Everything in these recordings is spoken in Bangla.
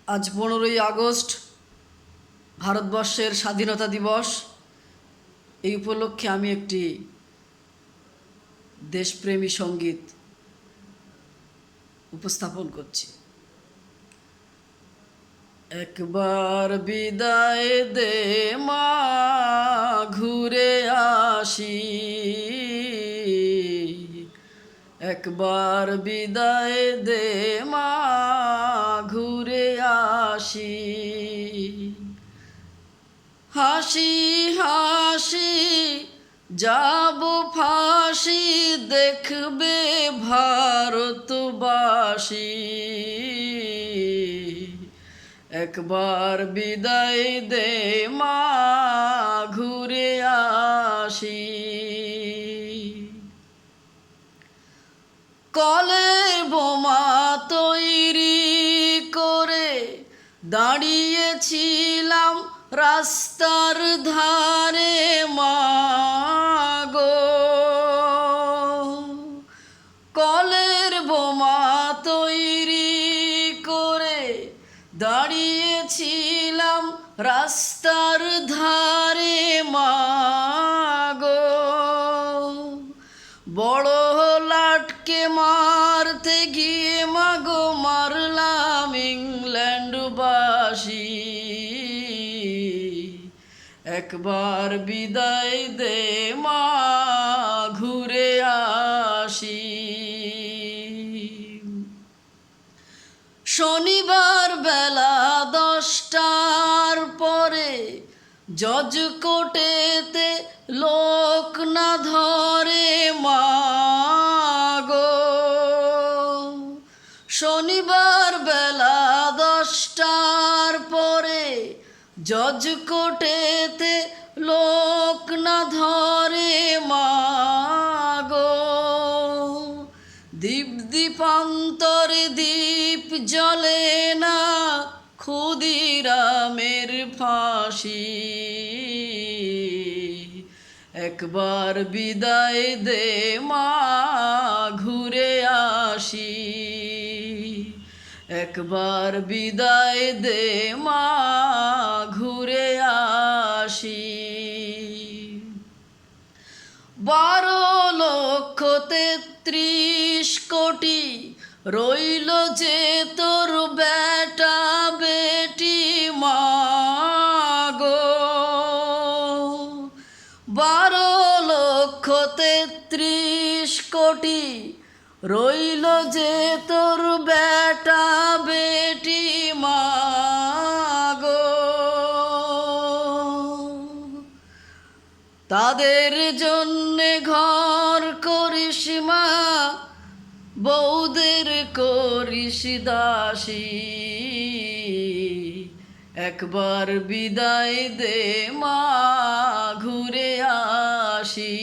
আজ 15ই আগস্ট ভারতবর্ষের স্বাধীনতা দিবস। এই উপলক্ষে আমি একটি দেশপ্রেমী সঙ্গীত উপস্থাপন করছি। একবার বিদায় দে মা, ঘুরে আসি। একবার বিদায় দে মা, ঘুরে আসি। হাসি হাসি যাব ফাঁসি, দেখবে ভারতবাসী। একবার বিদায় দে মা, ঘুরে আসি। কলের বোমা তৈরি করে দাঁড়িয়েছিলাম রাস্তার ধারে মাগো। কলের বোমা তৈরি করে দাঁড়িয়েছিলাম রাস্তার ধারে মাগো। বড় লাটকে মারতে গিয়ে মাগো মারলাম ইংল্যান্ডবাসী। একবার বিদায় দে মা, ঘুরে আসি। শনিবার বেলা 10টার পরে জজ কোর্টেতে লোক না ধরে মাগো। শনিবার বেলা 10টার পরে জজ কোর্টেতে লোক না ধরে মাগো। দ্বীপ দ্বীপান্তরে দ্বীপ জ্বলে না, ক্ষুদিরামের ফাঁসি। একবার বিদায় দে মা, ঘুরে আসি। একবার বিদায় দে মা, ঘুরে আসি। 12,33,000,000 রইল যে তোর বেটা বেটি মাগো। 12,33,000,000 রইল যে তোর বেটা বেটি মাগো। তাদের জন্যে ঘর করিস মা, বউদের করিস দাসী। একবার বিদায় দে মা, ঘুরে আসি।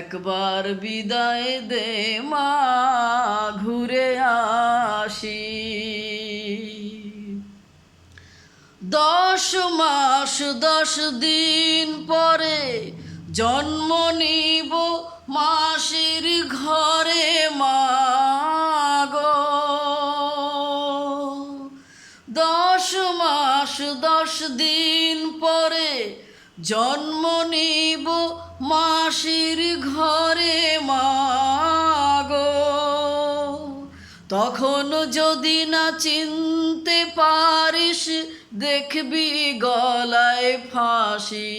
একবার বিদায় দে মা, ঘুরে আসি। 10 মাস 10 দিন পরে জন্ম নিব মাসির ঘরে মাগো। 10 মাস 10 দিন পরে জন্ম নিব মাসির ঘরে মাগো। তখন যদি না চিনতে পারিস, দেখবি গলায় ফাঁসি।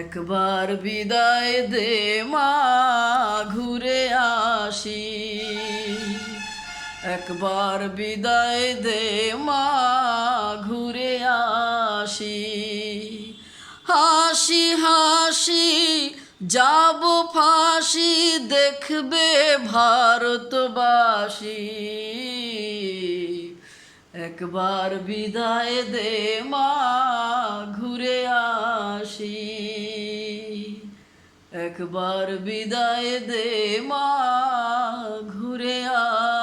একবার বিদায় দে মা, ঘুরে আসি। একবার বিদায় দে মা, ঘুরে আসি। হাসি হাসি যাব ফাঁসি, দেখবে ভারতবাসী। একবার বিদায় দে মা, ঘুরে আসি। একবার বিদায় দে মা, ঘুরে আসি।